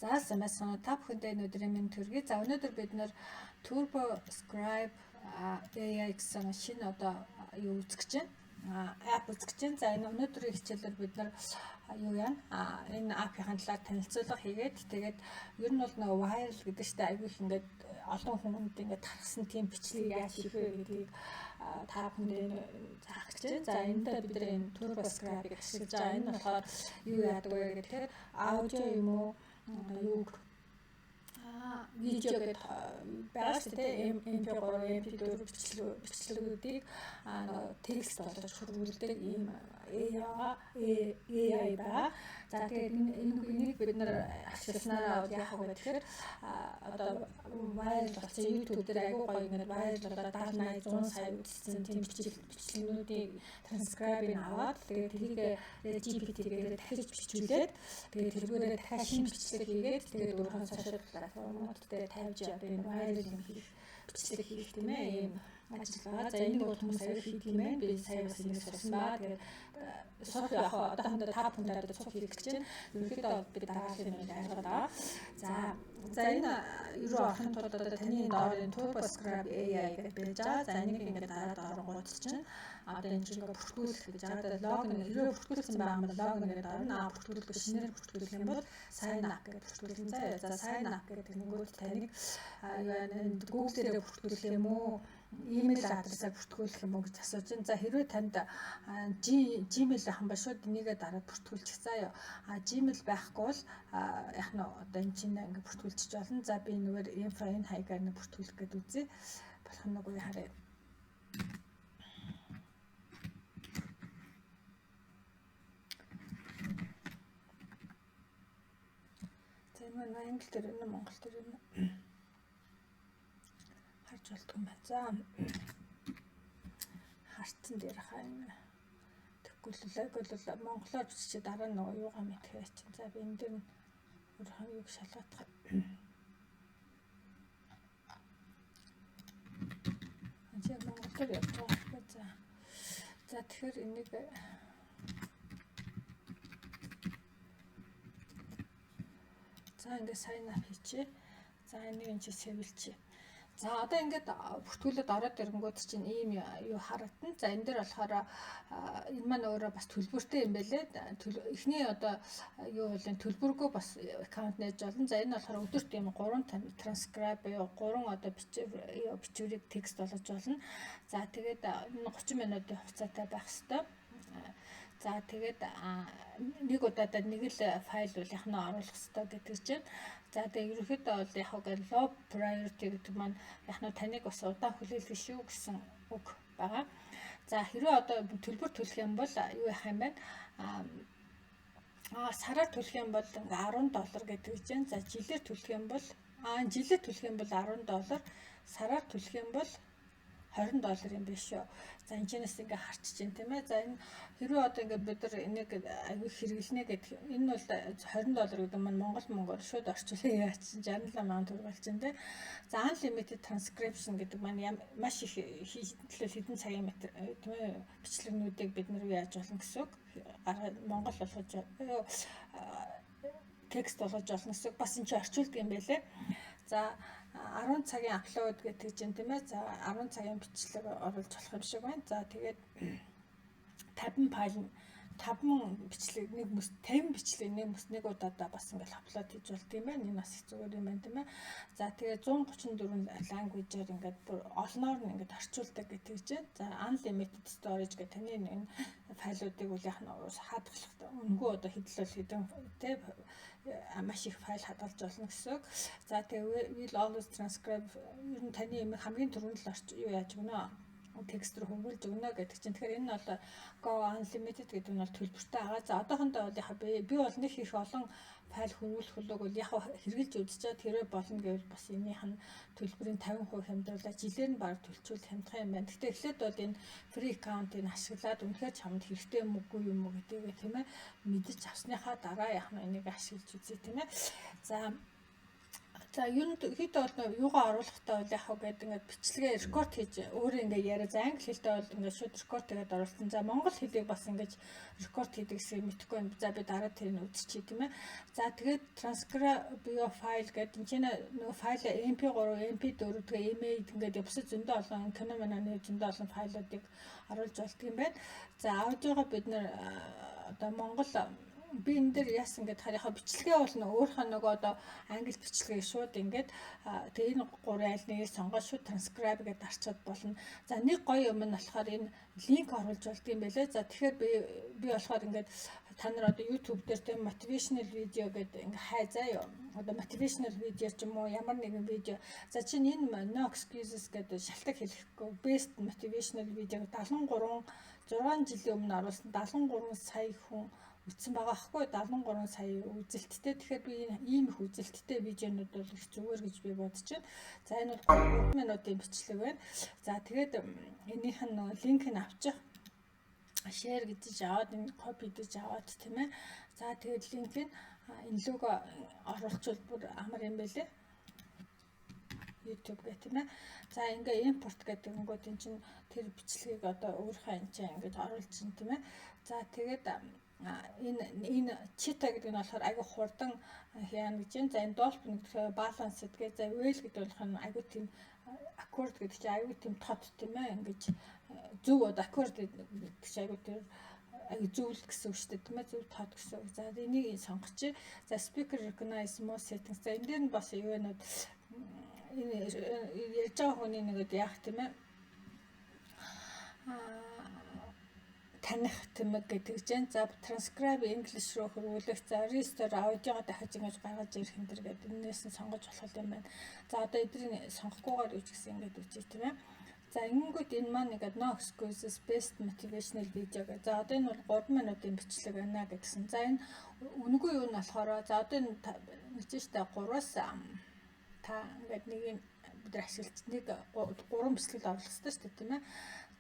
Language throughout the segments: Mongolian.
За самбайцгаана та бүхэндээ өнөөдрийн мэнд төргий. За өнөөдөр бид нэр TurboScribe AI гэсэн шинэ одоо юу үзэж байна. App үзэж байна. За энэ өнөөдрийн хичээлээр бид нар юу яана? Энэ app-ийн талаар танилцуулга хийгээд тэгээд ер нь бол нөгөө viral гэдэг чинь аюул их ингээд олон хүнд ингээд тархсан тийм бичлэг яаж хийх вэ гэдгийг та бүхэндээ заах гэж байна. За энэндээ бид нар энэ TurboScribe-ыг ашиглаж байгаа. Энэ болохоор юу яадаг вэ гэхээр аудио юм уу юу видео гэдэг байгаа шүү дээ. MP3, MP4 бичлэгүүдийг текст болгож хөрвүүлдэг ийм AI байгаа. За тэгээд энэ хүнийг бид нар ашигласнараа яах вэ гэхээр одоо viral болсон YouTube дээр айгүй гоё ингээд viral болоод 70 80 100 сая үзсэн тийм бичлэгүүдийг transcribe-ийг аваад тэгээд тэрийг GPT-гээр дахиж бичүүлээд тэгээд тэргүүрээ дахиад шинэ бичлэг хийгээд тэгээд өөрийнхөө social платформууд дээр тавьж одоо энэ viral юм хийх бичлэг хийх тийм ээ ийм ажил байгаа. За энийг бол хүмүүс аяг хийх юм байна. Би сая бас энийг сурсан баа. Тэгээд суух яг одоохондоо та бүхэнд суух хийх гэж байна. Ерөнхийдөө бол би дараагийн юм ажиллагаа байгаа. За энэ юу орохын тулд одоо таны доор энэ TurboScribe AI гэж байж байгаа. За энийг ингээд дараад оронгууд чинь одоо энэ чинь бүртгүүлэх гэж байгаа. Логин хэрэг бүртгүүлсэн байгаа юм бол логин гэдэг орно. Бүртгүүлэх шинээр бүртгүүлэх юм бол sign up гэж бүртгүүлсэн заяа. За sign up гэдэг нэнгүүд таныг Google дээр бүртгүүлэх юм уу? Имэйл адресаар бүртгүүлэх юм уу гэж асууж байна. За хэрвээ танд Gmail байх юм ба шууд энийгээ дараад бүртгүүлчих заяа. Gmail байхгүй бол яг нь одоо энэ чинь ингээд бүртгүүлчих болно. За би нэгээр info энэ хаягаар нэг бүртгүүлэх гэдэг үзье. Болох нь үгүй харъя. За энэ англи дээр энэ монгол дээр энэ харж болдгоо юм байна. За хартсан дээр хаа тэгвэл монголоор бичиж дараа нь нөгөө юугаа мэдхээ чинь. За би энэ дээр өөрийнхөө юуг шалгах. Анчаа монголоор явах байгаа. За тэгэхээр энийг за ингээд sign up хийчихье. За энийг энэ чинь сэвэлчихье. За одоо ингээд бүртгүүлээд ороод ирэнгүүт чинь ийм юу харагдана. За энэ дээр болохоор энэ маань өөрөө бас төлбөртэй юм байлээ. Эхний одоо юу вэ? Төлбөргөө бас аккаунт нээж болно. За энэ болохоор өдөрт ийм 3 transcribe буюу 3 одоо бичвэрийг текст болгож болно. За тэгээд 30 минутын хугацаатай байх хэвээр. За тэгээд нэг удаадаа нэг л файл бол яхнаа оруулах хэрэгтэй гэдэг чинь. За тэгээд ерөнхийдөө бол яг үгээр low priority гэдэг маань яхнаа таныг бас удаан хүлээлгэн шүү гэсэн үг байгаа. За хэрвээ одоо төлбөр төлөх юм бол юу яах юм бэ? Сараар төлөх юм бол $10 гэдэг чинь. За жилээр төлөх юм бол жилээр төлөх юм бол $10, сараар төлөх юм бол $20 юм биш үү. За энэчнээс ингээ харчиж байна тийм ээ. За энэ хэрвээ одоо ингээ бид нар энийг аягүй хэрэглэнэ гэдэг энэ бол $20 гэдэг маань монгол мөнгөөр шууд орчуулсан яа чинь 67 мянган төгрөг болж байна тийм. За unlimited transcription гэдэг маань маш их хэдэн цагийн метр тийм ээ бичлэгнүүдийг бид нар яаж болно гэсэн үг. Монгол болгож текст болгож болно гэсэн үг. Бас энэ чинь орчуулдаг юм байлээ. За 10 цагийн апплод гэдэг чинь тийм ээ. За 10 цагийн бичлэг оруулж болох юм шиг байна. За тэгээд 50 файл 5 бичлэг нэг мэс 50 бичлэг нэг удаадаа бас ингээл апплод хийж болд юм байна. Энэ бас их зүгээр юм байна тийм ээ. За тэгээд 134 language-аар ингээд бүр олноор нь ингээд орчуулдаг гэдэг чинь. За unlimited storage гэх таны энэ файлуудыг үл яах нь хадгалах үнгүй одоо хэдэн тийм маш их файл хадгалж болно гэсэн үг. За тэгээ will always transcribe ер нь таны юм хамгийн түрүүнд л юу яаж өгнө текст рүү хөвгүүлж өгнө гэдэг чинь. Тэгэхээр энэ нь бол Go Unlimited гэдэг нь бол төлбөртэй байгаа. За одоохондоо бол яхаа би бол нэг их олон файл хөвгүүлэх хөлөг бол яг хэрглэж үзчихээд тэрэ болно гэвэл бас энийх нь төлбөрийн 50% хямдруулаад жилээр нь баг төлчүүл хямдхан юм байна. Гэхдээ эхлээд бол энэ free account-ыг ашиглаад үнэхээр чамд хэрэгтэй юм уугүй юм уу гэдгийг тийм ээ мэдэж авсныхаа дараа яг нь энийг ашиглаж үзье тийм ээ. За За хэд бол юугаа оруулахтаа бол яг гэдэг ингээд бичлэгээ рекорд хийж өөрөө ингээд яриа. За англи хэлтэй бол ингээд шууд рекорд хийгээд оруулсан. За монгол хэлийг бас ингээд рекорд хийдэг гэсэн мэдэхгүй байна. За би дараа тэрийг үзчихье тийм ээ. За тэгээд transcribe файл гэдэг энэ чинь нөгөө файл MP3, MP4 тэгээ имэйл ингээд бусад зөндөө олон киноманы зөндөө олон файлуудыг оруулж болдго юм байна. За аудиогоо бид нэр одоо монгол би энэ дээр яасан гэдэг харийнхаа бичлэгээ бол өөрийнхөө нөгөө одоо англи бичлэгийг шууд ингээд тэгээ энэ гурван аль нэгийг сонгоод шууд transcribe гэдээ дарчаад болно. За нэг гоё юм нь болохоор энэ линк оруулж болдго юм байлээ. За тэгэхээр би болохоор ингээд та нар одоо YouTube дээр тийм motivational video гэдэг ингээ хай заа юу. Одоо motivational video ч юм уу ямар нэгэн видео. За чинь энэ no excuses гэдэг шалтгаан хэлэхгүй best motivational video 73 6 жилийн өмнө оруулсан 73 сая хүн үзсэн байгаа хгүй 73 сая үзэлттэй. Тэгэхээр би ийм их үзэлттэй видеонууд бол их зүгээр гэж би бодож байна. За энэ бол 3 минутын бичлэг байна. За тэгээд энийх нь линкийг авчих share гэж аваад энэ copy гэж аваад тийм ээ. За тэгээд линкийг энэ лого оруулчвал бүр амар юм байлээ. YouTube гэх тийм ээ. За ингээ import гэдэг нэгэд эн чинь тэр бичлэгийг одоо өөрийнхөө энэ чинь ингээд оруулж чинь тийм ээ. За тэгээд энэ чита гэдэг нь болохоор айгүй хурдан яана гэж байна. За энэ dolphin гэдэг balance гэдэг. За whale гэдэг нь айгүй тийм accord гэдэг чинь айгүй тийм тод тийм ээ. Ингэж зөв accord гэдэг чинь айгүй тэр зөвл гэсэн үг шүү дээ тийм ээ. Зөв тод гэсэн үг. За энийг сонгочих. За speaker recognize more settings. За энэ дээр нь бас юу вэ нөт энэ ярьж байгаа хүний нэгэд яах тийм ээ. Таних тэмэг гэдэг чинь за transcribe English руу хөрвүүлэх за restore аудиогоо дахиж ингэж гаргаж ирэх энэ төр гэдэг энээс нь сонгож болох юм байна. За одоо эдрийг сонгохгүйгээр үуч гэсэн ингэж үчиж тийм ээ. За ингэнгүүт энэ маань ингээд no excuses best motivational video гэх. За одоо энэ бол 3 минутын бичлэг байна гэдгсэн. За энэ үнэгүй юу нь болохоор за одоо энэ нэгжтэй 3-аас та ингээд нэг бид ашиглаж нэг 3 бичлэг оруулах хэрэгтэй шүү дээ тийм ээ.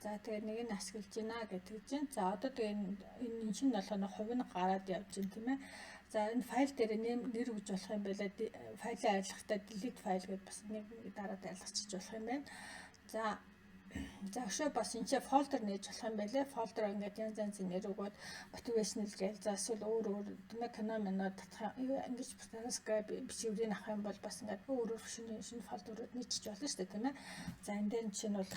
За тэгээд нэг нь ашиглаж байна гэдэг чинь. За одоо тэгээд энэ чинь болохоор хувь нь гараад явж байна тийм ээ. За энэ файл дээр нэр өгж болох юм байлаа. Файлын арилгахтаа delete file гэдээ бас нэг дараад арилгачих болох юм байна. За өшөө бас энэ ч folder нээж болох юм байлээ. Folder ингээд янз янзын нэр өгөөд motivational гээл за эсвэл өөр тийм ээ кино минод ингэж transcribe бичвэрийг авах юм бол бас ингээд өөр шинэ folder-ууд нийцчих болно шүү дээ тийм ээ. За энэ дээр чинь бол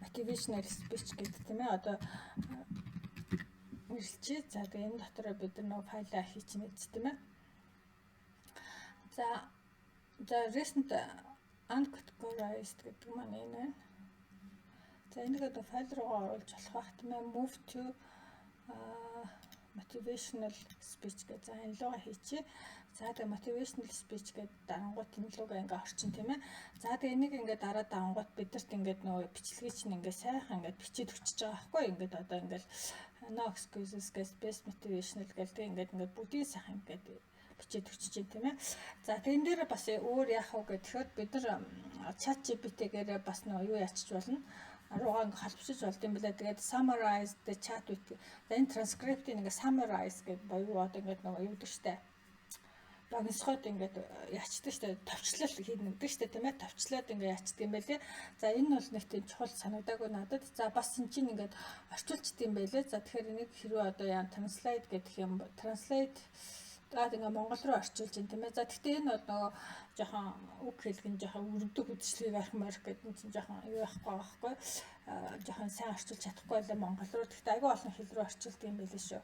motivational speech гэдэг тийм ээ. Одоо үргэлжлэе. За тэгээ энэ дотороо бид нэг файлаа хийчихнэ тийм ээ. За recent uncategorized гэдэг маань энэ. За энийг одоо файл руугаа оруулж болох бах тийм ээ. Move to motivational speech гэж за энэ лугаа хийчихье. За тэгээ motivational speech гэдэг дарангуут энэ лугаа ингээ орчин тийм ээ. За тэгээ энийг ингээ дараад дарангуут бидэрт ингээ нөгөө бичлэгийг чинь ингээ сайхан ингээ бичиж өгчөж байгаа байхгүй ингээ одоо ингээ no excuses гэж best motivational гэдэг ингээ бүгдийг сайхан ингээ бичиж өгчөж байна тийм ээ. За тэгэн дээр бас өөр яах вэ гэхээр бид нар chat GPT-гээр бас нөгөө юу ячиж болно. Аруугаа ингээ халбчиж болд юм билээ. Тэгээд summarize the chat with. За энэ transcript-ийг ингээ summarize гэдэг боёо одоо ингээ нөгөө юу гэдэг штэ. Багсход ингээд ячдаг штэ. Товчлол хийдэг штэ тийм ээ. Товчлоод ингээ ячдаг юм байлээ. За энэ бол нэг тийм чухал санагдаагүй надад. За бас энэ чинь ингээд орчуулчт юм байлээ. За тэгэхээр энийг хэрвээ одоо яа translate гэдэг юм translate ингээ монгол руу орчуулж байна тийм ээ. За гэхдээ энэ бол нөгөө жоохон үг хэлгэн жоохон өрдөг үдшилгийг архимарх гэдэг нь чинь жоохон юу яахгүй байхгүй. Жоохон сайн орчуулж чадахгүй байлаа монгол руу. Гэхдээ айгүй олон хэл рүү орчуулдаг юм байлээ шүү.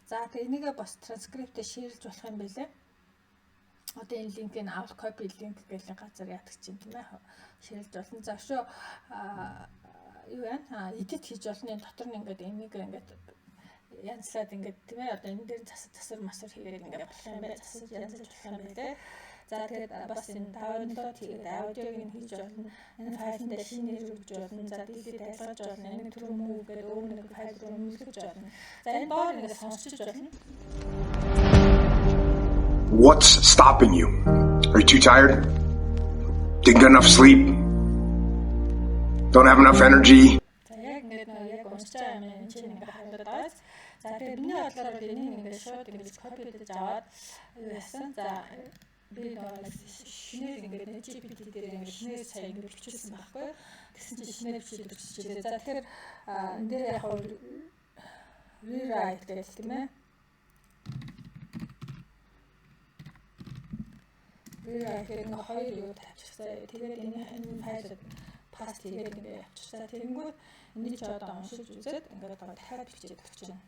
За тэгээ энийгээ бас транскриптээр шеэрлж болох юм байлээ. Одоо энэ линкийг авал copy link гэх газар яадаг чинь тийм ээ. Шеэрлж болно. За шүү юу вэ? Edit хийж болно. Энэ дотор нь ингээд энийг ингээд янзлаад ингээд тийм ээ одоо энэ дээр засар масар хийгээд ингээд болох юм байна. Засаж янзлж болох юм байна. За тэгээд бас энэ download хийгээд аудиог нь хийж болно. Энэ файлын дээр шинэ нэр өгч болно. За delete ялгаж болно. Энэ түр move гэдэг өөр нэг файл руу нүүлгэж болно. За энэ доор ингээд сонсчиж болно. What's stopping you? Are you too tired? Didn't get enough sleep? Don't have enough energy? Яг ингээд уншиж байгаа юм энэ чинь ингээд хандаад байгаа. За тэгээд миний бодлоор энийг ингээд шууд ингэж copy хийж аваад юу яасан. За би нэг шинээр ингээд GPT дээр ингээд шинээр сая ингээд бичүүлсэн байхгүй. Тэгсэн чинь шинээр бичээд өгчөжээ. За тэгэхээр энэ дээр яг rewrite гэдэг тийм ээ. Rewrite гэдэг нь хоёр юу тавьчихсан. Тэгээд энэ файлд паст хийгээд ингээд явчихсан. Тэгэнгүүт энийг ч одоо уншиж үзээд ингээд дахиад бичээд өгч байна.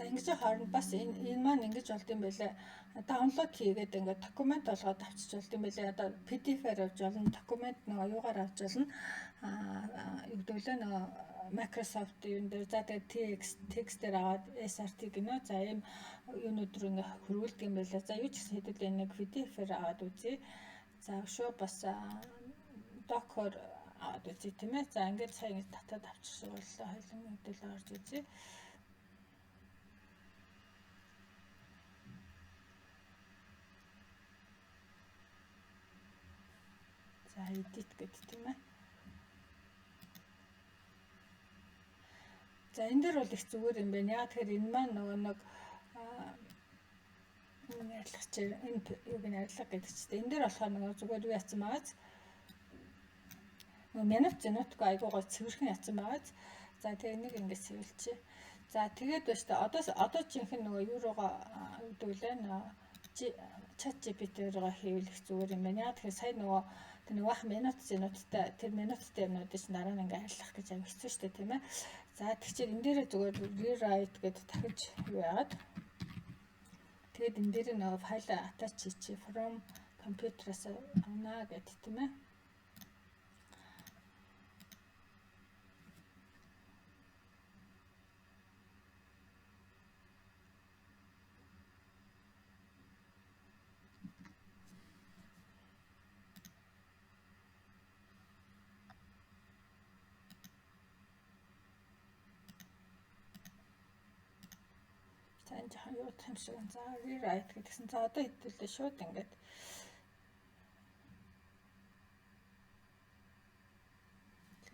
За ингэж хооронд бас энэ маань ингэж болд юм байлаа. Даунлоод хийгээд ингээд документ болгоод авчиж болд юм байлаа. Одоо PDF-аар авч болно, документ нөгөө юугаар авч болно. Юу гэдэг лээ нөгөө Microsoft юм дээр за тэгээд текстээр аваад SRT гинэ. За ийм юунууд руу ингээд хөрвүүлдэг юм байлаа. За юу ч гэсэн хэдүүл нэг PDF-аар аваад үзье. За шууд бас докор аваад үзье тийм ээ. За ингээд сая ингэж татаад авчихсан боллоо. Хоёлын хэдүүл орж үзье. За edit гэдэг тийм ээ. За энэ дээр бол их зүгээр юм байна. Яг тэгэхээр энэ маань нөгөө нэг ярьлах чинь энэ юуг нь ярьлах гэдэг чинь энэ дээр болохоор нөгөө зүгээр юу яцсан байгааз нөгөө минут айгуу гой цэвэрхэн яцсан байгааз. За тэгээ энийг ингээд цэвэрлчихье. За тэгээд ба штэ одоо жинхэнэ нөгөө юу руугаа гэдэг лээ нөгөө чат GPT руугаа хийвэл их зүгээр юм байна. Тэгэхээр сая нөгөө нэг бах минуттай тэр минуттай юмнууд чинь дараа нь ингээ арилгах гэж аяг хэцүү шүү дээ тийм ээ. За тэг чи энэ дээрээ зүгээр rewrite гэдэг дахиж юу яагаад тэгээд энэ дээр нэг файл attach хийчих from computer-аас авна гэдэг тийм ээ. Жоохон юу юм шиг байна. За rewrite гэдгсэн. За одоо хэдүүлээ шууд ингээд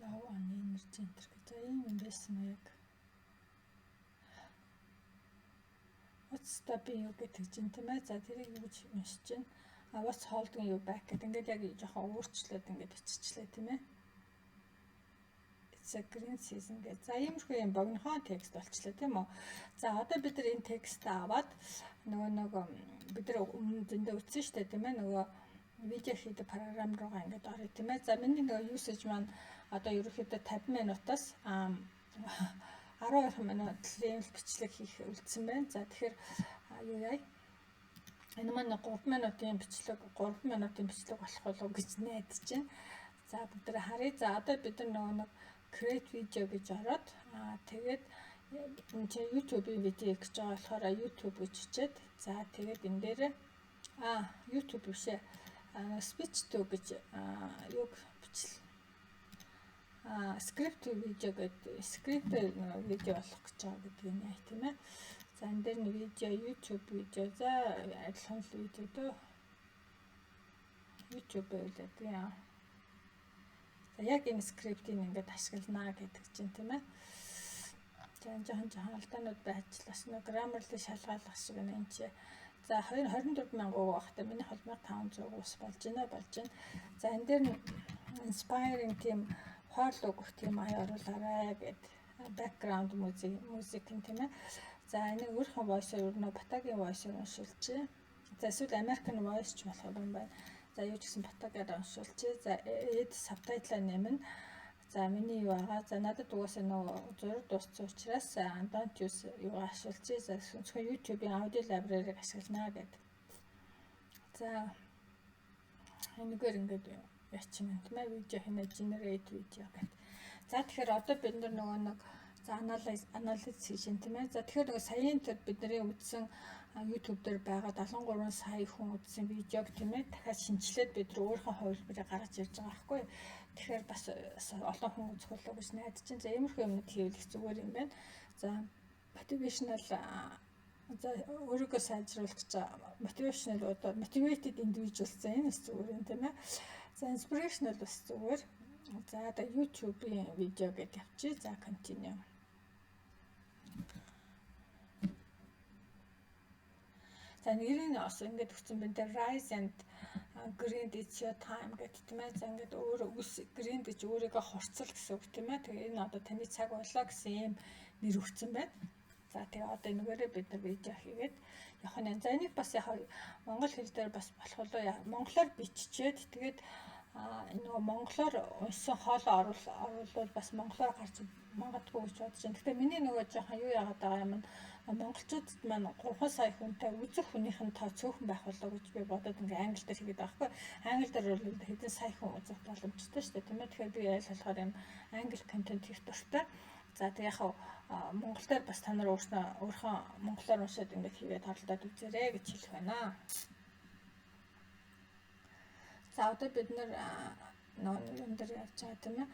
low on energy enter гэж. За ийм юм байсан яг. What's stopping you гэдэг чинь тийм ээ. За тэрийг юу гэж уншиж чинь. What's holding you back гэдэг. Ингээд яг жоохон өөрчлөөд ингээд биччихлээ тийм ээ. Green season гэж. За иймэрхүү юм богинохон текст болчлаа тийм үү. За одоо бид нар энэ текстээ аваад нөгөө бид нар өмнө зөндөө үтсэн шүү дээ тийм ээ. Нөгөө видео хийдэг програм руугаа ингээд орё тийм ээ. За миний нөгөө usage маань одоо ерөөхдөө 50 минутаас 12 минутын бичлэг хийх үлдсэн байна. За тэгэхээр юу яа? Энэ маань 3 минутын бичлэг болох болов гэж найдаж байна. За бид нар харъя. За одоо бид нар нөгөө create video гэж ороод тэгээд энэ чинь YouTube-ийн видео гэж байгаа болохоор YouTube гэж хичээд за тэгээд энэ дээр YouTube бишээ speech to гэж юг бичлээ script видео гэдэг script видео болох гэж байгаа гэдэг юм яа тийм ээ. За энэ дээр нэг видео YouTube видео за адилхан л видео дөө YouTube байлаа тийм. За яг энэ скриптийг ингээд ашиглана гэдэг чинь тийм ээ. За жоохон алдаанууд байжлаас нэг grammarly шалгаалгах шиг байна энэ чи. За 24,000 багтаа миний 2500 ус болж байна. За энэ дээр inspiring тийм хоол өгөх тийм аяа оруулаарай гэд background music тийм ээ. За энийг өөрийнхөө voice-оор нөө Батагийн voice-оор уншуулчих. За эсвэл American voice ч болох юм байна. За юу ч гэсэн Батагаар уншуулчих. За add subtitle нэмнэ. За миний юу байгаа. За надад угаасаа нөгөө зураг дууссан учраас don't use юу ашиглаж. За зөвхөн YouTube-ийн audio library-г ашиглана гэдэг. За энэгээр ингээд яачих юм тийм ээ. Видео хийнэ generate video гэдэг. За тэгэхээр одоо бид нөгөө нэг за анализ хийж юм тийм ээ. За тэгэхээр нөгөө саяын төр бидний үзсэн YouTube дээр байгаа 73 сая хүн үзсэн видеог тийм ээ дахиад шинжилээд бид өөрийнхөө хувилбарыг гаргаж ирж байгаа байхгүй. Тэгэхээр бас олон хүн үзэх болов гэж найдаж байна. За иймэрхүү юмнууд хийвэл их зүгээр юм байна. За motivational за өөрийгөө сайжруулах гэж motivational одоо motivated individuals энэ бас зүгээр юм тийм ээ. За inspirational бас зүгээр. За одоо YouTube-ийн видео гэж явчих. За continue. За нэрийг бас ингэж өгсөн байна. The rise and grind it's your time гэдэг тийм ээ. За ингэж grind гэж өөрийгөө хорцол гэсэн үг тийм ээ. Тэгээ энэ одоо таны цаг болоо гэсэн юм нэр өгсөн байна. За тэгээ одоо энэгээрээ бид нар видео хийгээд явах нь. За энийг бас яг монгол хэл дээр бас болох уу монголоор биччихээд тэгээд нөгөө монголоор уншсан хоолоо оруулаад бас монголоор гарч магадгүй гэж бодож байна. Гэхдээ миний нөгөө жоохон юу яагаад байгаа юм монголчуудад маань 3 сая хүнтэй үзэх хүнийх нь тоо цөөхөн байх болоо гэж би бодоод ингээ англи дээр хийгээд байгаа хгүй. Англи дээр бол хэдэн сая хүн үзэх боломжтой шүү дээ тийм ээ. Тэгэхээр би айл болохоор юм англи контент хийх дуртай. За тэг яг монгол дээр бас та нар өөрийнхөө монголоор уншаад ингээ хийгээд харалтаад үзээрэй гэж хэлэх байна. За одоо бид нар юм дээр явж байгаа тийм ээ.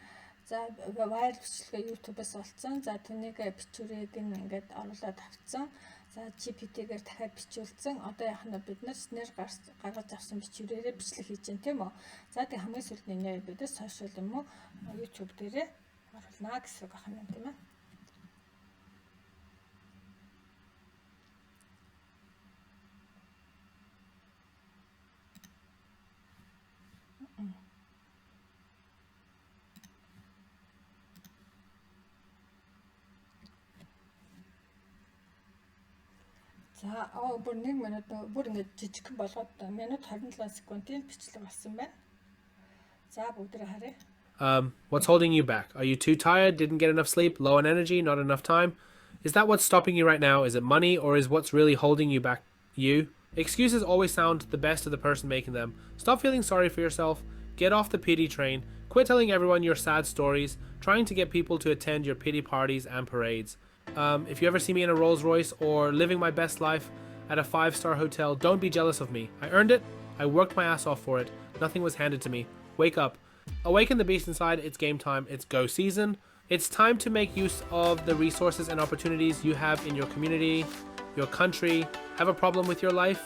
За вайрал бичлэгээ YouTube-аас олцсон. За түүнийг бичвэрийг ингээд оруулаад авцсан. За GPT-гээр дахиад бичүүлсэн. Одоо яах нь бид нар снэр гаргаж авсан бичвэрээрээ бичлэг хийж гэн тийм үү. За тэг хамгийн сүүлд нэ бид нар сошиал юм уу YouTube дээрээ оруулнаа гэсэн үг байна тийм ээ. За бүр 1 минут бүр ингэ жижигхэн болгоод минут 27 секундын бичлэг болсон байна. За бүгдээ харъя. What's holding you back? Are you too tired, didn't get enough sleep, low on energy, not enough time? Is that what's stopping you right now? Is it money, or is what's really holding you back you? Excuses always sound the best of the person making them. Stop feeling sorry for yourself. Get off the pity train. Quit telling everyone your sad stories, trying to get people to attend your pity parties and parades. If you ever see me in a Rolls Royce or living my best life at a 5-star hotel, don't be jealous of me. I earned it. I worked my ass off for it. Nothing was handed to me. Wake up. Awaken the beast inside. It's game time. It's go season. It's time to make use of the resources and opportunities you have in your community, your country. Have a problem with your life,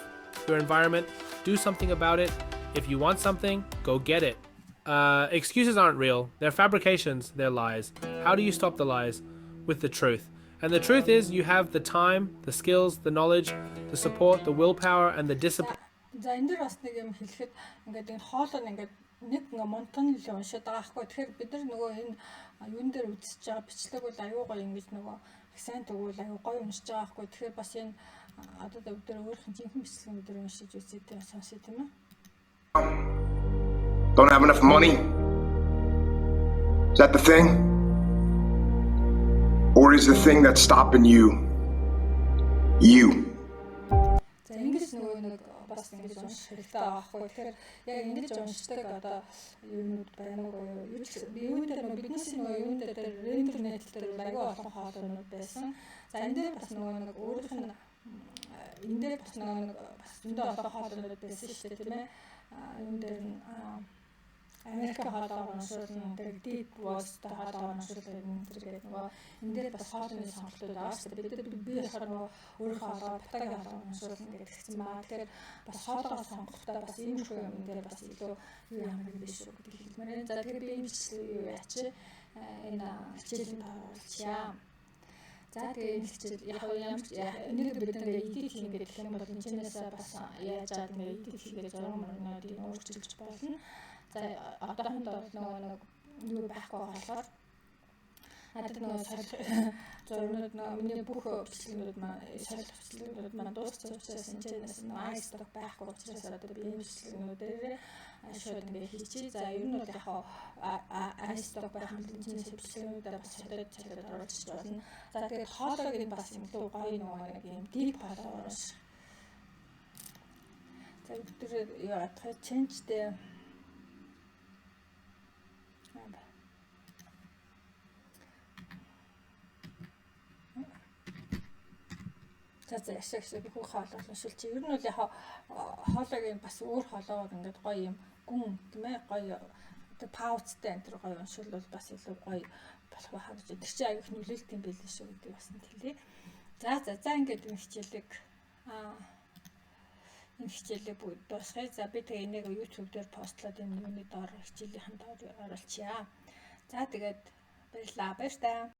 your environment, do something about it. If you want something, go get it. Excuses aren't real. They're fabrications. They're lies. How do you stop the lies? With the truth. And the truth is you have the time, the skills, the knowledge, the support, the willpower, and the discipline. За энэ дэр бас нэг юм хэлэхэд ингээд энэ хоолой ингээд нэг монтон л уншаад байгаа хгүй. Тэгэхээр бид нар нөгөө энэ юун дээр үзэж байгаа бичлэг бол аюу гоё ингэж нөгөө их сайн тэгвэл аюу гоё уншиж байгаа хгүй. Тэгэхээр бас энэ одоо бид нар өөрийнх нь жинхэнэ бичлэг дээр уншиж үзээ тэ сонсё тийм ээ. Don't have enough money? Is that the thing? Or is the thing that's stopping you? You. За ингэж нөгөө нэг бас ингэж унших хэрэгтэй байгаа хгүй. Тэгэхээр яг ингэж уншдаг одоо юунууд байна уу? Юун дээр биднээс нөгөө юун дээр интернет дээр аягүй олон хоолойнууд байсан. За энэ дээр бас нөгөө нэг өөрийнх нь энэ дээр бас нөгөө нэг бас зөндөө олон хоолойнууд байсан шүү дээ тийм ээ. Юун дээр Америк хоолойгоо уншуулна, тэгээд deep voice-тай хоолойгоо уншуулдаг зэрэг нөгөө энэ дээр бас хоолойны сонголтууд байгаа шүү дээ. Бид яхаар нөгөө өөрийнхөө хоолойгоо батагийн хоолойгоо уншуулна гэдэг хэлсэн байгаа. Тэгэхээр бас хоолойгоо сонгохдоо бас иймэрхүү юм дээр бас илүү юу ямар юм биш үү гэдэг хэлмээр. За тэгээд би энэ бичлэг юу яач энэ хичээлийн тоолчаа. За тэгээд энэ хичээл яг ямар энийг бид нэг edit хийх гэдэг юм бол энэчнээс бас яаж чад нэг edit хийгээд зураг мөрнүүдийг өөрчилж болно. За одоохондоо нэг юу байхгүй болохоор надад нөгөө зурнууд миний бүх бичлэгнүүд маань солих бичлэгнүүд маань дууссан учраас энэчнээс iStock байхгүй учраас одоо би энэ бичлэгнүүдээр шууд ингээ хийчихье. За ер нь бол яг iStock байх юм бол энэ бичлэгнүүдээ бас шатаад оруулж болно. За тэгээд хоолойг нь бас юм л гоё нэг юм deep хоолой оруулж. За өдөр яа change the За яшаа би бүх хоолой уншилч. Ер нь бол яг хоолойг бас өөр хоолойгоор ингээд гоё юм гүн тийм ээ гоё тэг паузтай энэ төр гоё уншвал бас илүү гоё болох байхаа гэж. Тэр чинь аюух нөлөөлт юм байл шүү гэдэг бас нь хэлье. За ингээд энэ хичээлийг энэ хичээлээ бүгд дуусгая. За би тэгээ энийг YouTube дээр постлоод энэ юуны доор хичээлийнхэн доор оруулчихъя. За тэгээд баярлалаа.